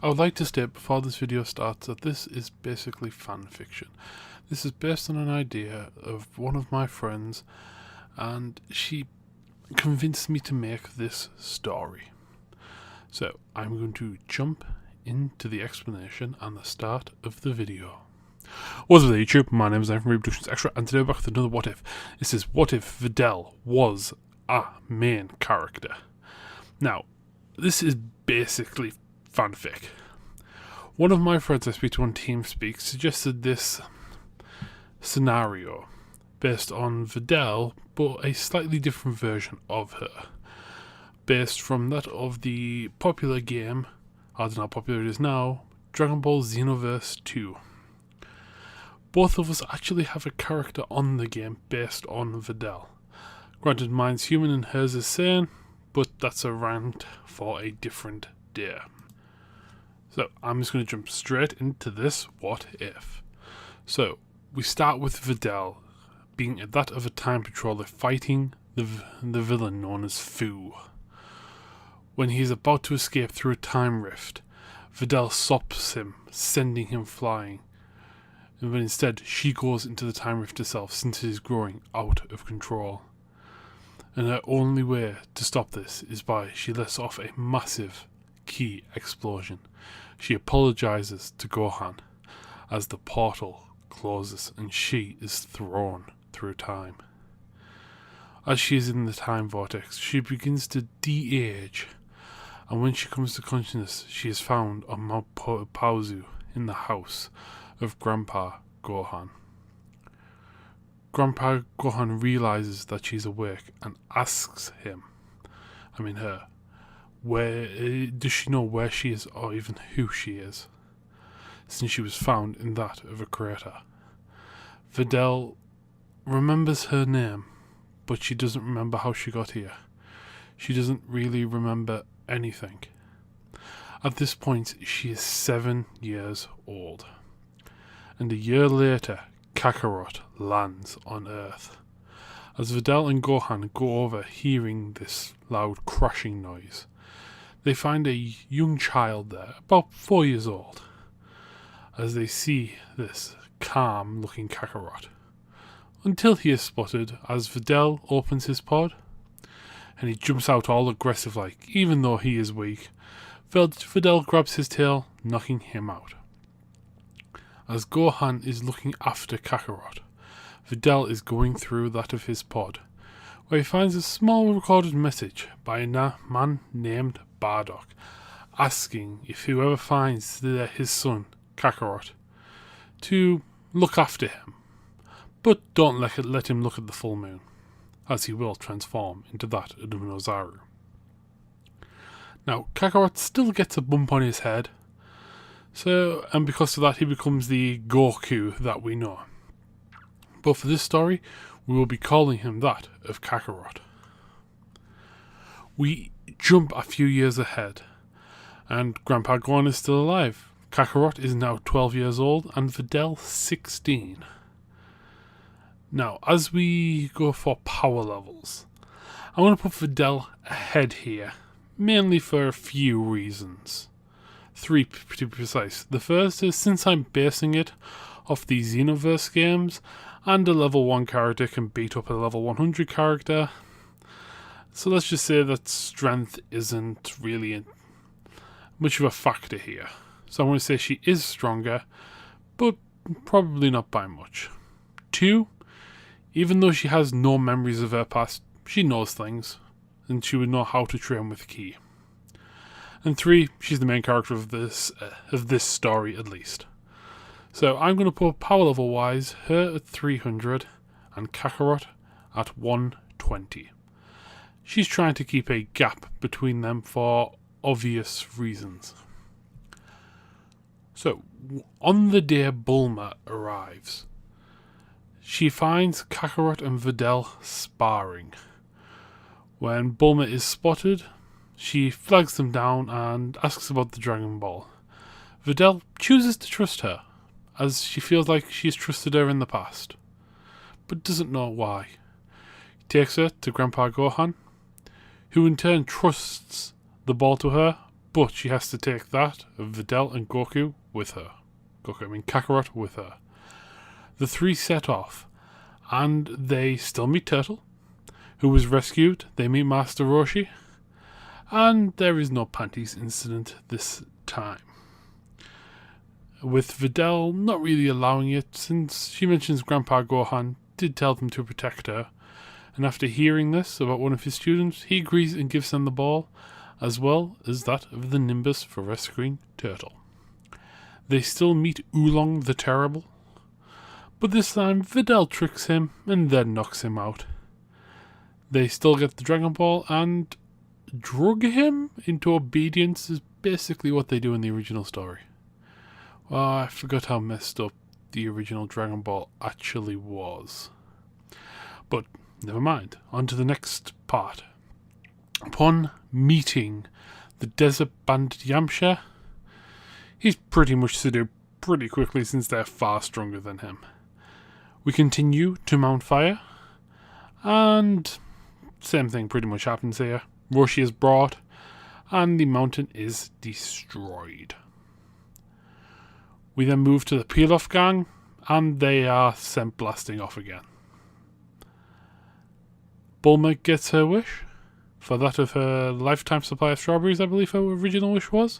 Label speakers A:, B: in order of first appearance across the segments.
A: I would like to state before this video starts that this is basically fan fiction. This is based on an idea of one of my friends, and she convinced me to make this story. So I'm going to jump into the explanation and the start of the video. What's up there, YouTube? My name is Ian from Reproductions Extra, and today we're back with another What If. This is what if Videl was a main character. Now, this is basically fanfic. One of my friends I speak to on TeamSpeak suggested this scenario based on Videl, but a slightly different version of her, based from that of the popular game, I don't know how popular it is now, Dragon Ball Xenoverse 2. Both of us actually have a character on the game based on Videl. Granted, mine's human and hers is sane, but that's a rant for a different day. So I'm just going to jump straight into this what if. So we start with Videl being that of a time patroller fighting the villain known as Fu. When he's about to escape through a time rift, Videl stops him, sending him flying. But instead, she goes into the time rift herself since it is growing out of control. And her only way to stop this is by she lets off a massive key explosion. She apologizes to Gohan as the portal closes and she is thrown through time. As she is in the time vortex, she begins to de-age, and when she comes to consciousness, she is found on Mount Pauzu in the house of Grandpa Gohan. Grandpa Gohan realizes that she's awake and asks her, where does she know where she is or even who she is, since she was found in that of a crater. Videl remembers her name, but she doesn't remember how she got here. She doesn't really remember anything. At this point, she is 7 years old. And a year later, Kakarot lands on Earth. As Videl and Gohan go over hearing this loud crashing noise, they find a young child there, about 4 years old. As they see this calm-looking Kakarot, until he is spotted as Videl opens his pod, and he jumps out all aggressive-like, even though he is weak. Videl grabs his tail, knocking him out. As Gohan is looking after Kakarot, Videl is going through that of his pod, where he finds a small recorded message by a man named Bardock, asking if whoever finds his son, Kakarot, to look after him, but don't let him look at the full moon, as he will transform into that of Ozaru. Now, Kakarot still gets a bump on his head, and because of that he becomes the Goku that we know. But for this story, we will be calling him that of Kakarot. We jump a few years ahead, and Grandpa Gohan is still alive. Kakarot is now 12 years old, and Videl 16. Now, as we go for power levels, I'm going to put Videl ahead here, mainly for a few reasons. 3 to be precise. The first is, since I'm basing it off the Xenoverse games, and a level 1 character can beat up a level 100 character, so let's just say that strength isn't really much of a factor here. So I'm going to say she is stronger, but probably not by much. 2, even though she has no memories of her past, she knows things, and she would know how to train with Ki. And 3, she's the main character of this story at least. So I'm going to put power level wise her at 300 and Kakarot at 120. She's trying to keep a gap between them for obvious reasons. So on the day Bulma arrives, she finds Kakarot and Videl sparring. When Bulma is spotted, she flags them down and asks about the Dragon Ball. Videl chooses to trust her, as she feels like she's trusted her in the past, but doesn't know why. He takes her to Grandpa Gohan, who in turn trusts the ball to her, but she has to take that of Videl and Goku with her. Kakarot with her. The three set off, and they still meet Turtle, who was rescued. They meet Master Roshi, and there is no panties incident this time, with Videl not really allowing it, since she mentions Grandpa Gohan did tell them to protect her, and after hearing this about one of his students, he agrees and gives them the ball, as well as that of the Nimbus for rescuing Turtle. They still meet Oolong the Terrible, but this time Videl tricks him and then knocks him out. They still get the Dragon Ball and drug him into obedience, is basically what they do in the original story. Well, I forgot how messed up the original Dragon Ball actually was. But never mind, on to the next part. Upon meeting the Desert Bandit Yamcha, he's pretty much subdued pretty quickly since they're far stronger than him. We continue to Mount Fire, and same thing pretty much happens here. Roshi is brought, and the mountain is destroyed. We then move to the Peel-Off Gang, and they are sent blasting off again. Bulma gets her wish, for that of her lifetime supply of strawberries, I believe her original wish was.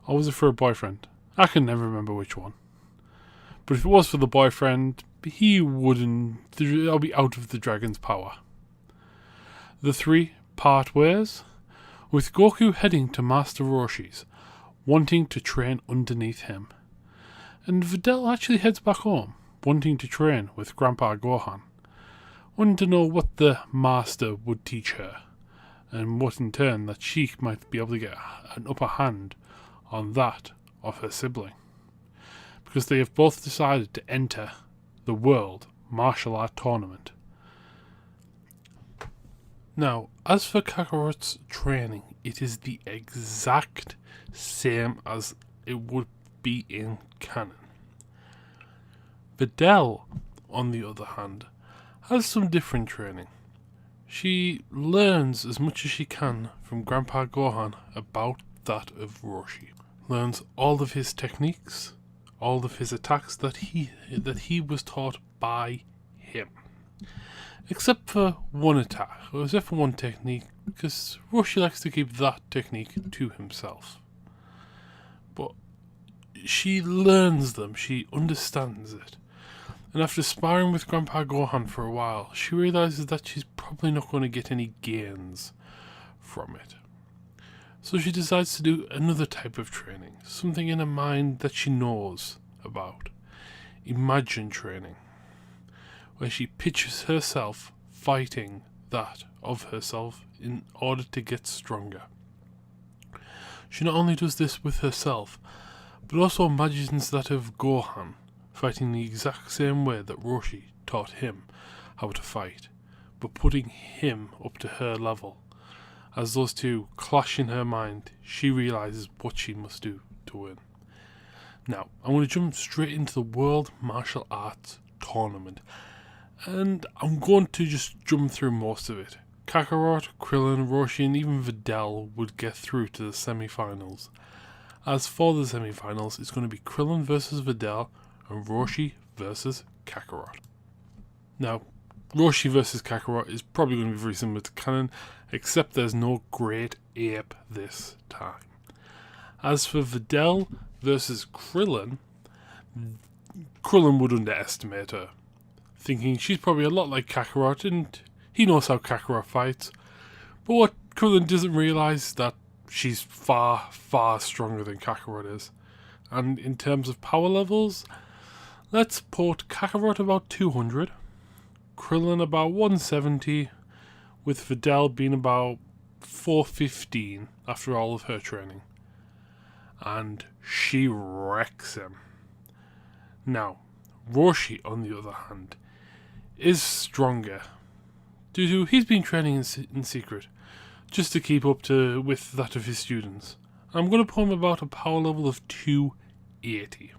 A: Or was it for a boyfriend? I can never remember which one. But if it was for the boyfriend, he wouldn't... I'll be out of the dragon's power. The three part ways, with Goku heading to Master Roshi's, wanting to train underneath him. And Videl actually heads back home, wanting to train with Grandpa Gohan, wanting to know what the Master would teach her, and what in turn that she might be able to get an upper hand on that of her sibling. Because they have both decided to enter the World Martial Art Tournament. Now, as for Kakarot's training, it is the exact same as it would be in canon. Videl, on the other hand, has some different training. She learns as much as she can from Grandpa Gohan about that of Roshi. Learns all of his techniques, all of his attacks that he was taught by him. Except for one attack, or except for one technique, because Roshi likes to keep that technique to himself. But she learns them, she understands it. And after sparring with Grandpa Gohan for a while, she realizes that she's probably not going to get any gains from it. So she decides to do another type of training, something in her mind that she knows about. Imagine training, where she pictures herself fighting that of herself in order to get stronger. She not only does this with herself, but also imagines that of Gohan fighting the exact same way that Roshi taught him how to fight, but putting him up to her level. As those two clash in her mind, she realizes what she must do to win. Now, I'm going to jump straight into the World Martial Arts Tournament, and I'm going to just jump through most of it. Kakarot, Krillin, Roshi, and even Videl would get through to the semi-finals. As for the semi-finals, it's going to be Krillin versus Videl and Roshi versus Kakarot. Now, Roshi versus Kakarot is probably going to be very similar to canon, except there's no great ape this time. As for Videl versus Krillin, Krillin would underestimate her, thinking she's probably a lot like Kakarot and he knows how Kakarot fights. But what Krillin doesn't realise is that she's far, far stronger than Kakarot is. And in terms of power levels, let's put Kakarot about 200, Krillin about 170, with Videl being about 415 after all of her training. And she wrecks him. Now, Roshi, on the other hand, is stronger, due to he's been training in secret, just to keep up with that of his students. I'm going to put him about a power level of 280,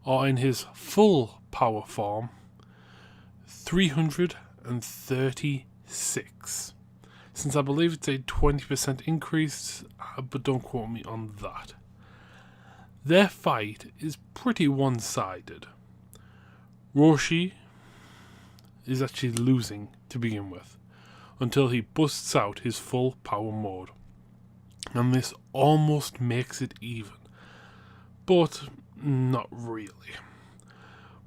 A: or in his full power form, 336. since I believe it's a 20% increase, but don't quote me on that. Their fight is pretty one-sided. Roshi is actually losing to begin with, until he busts out his full power mode. And this almost makes it even, but not really.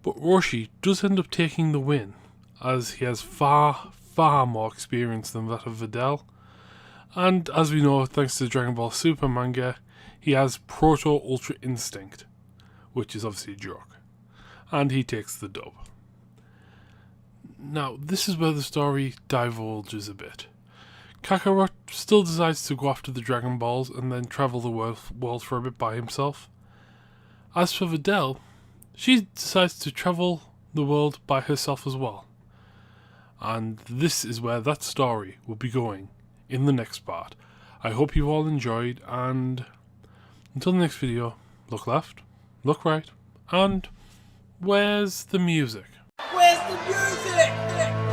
A: But Roshi does end up taking the win, as he has far more experience than that of Videl. And as we know, thanks to the Dragon Ball Super manga, he has Proto Ultra Instinct, which is obviously a joke. And he takes the dub. Now, this is where the story divulges a bit. Kakarot still decides to go after the Dragon Balls and then travel the world for a bit by himself. As for Videl, she decides to travel the world by herself as well. And this is where that story will be going in the next part. I hope you all enjoyed, and until the next video, look left, look right, and where's the music?
B: Where's the music?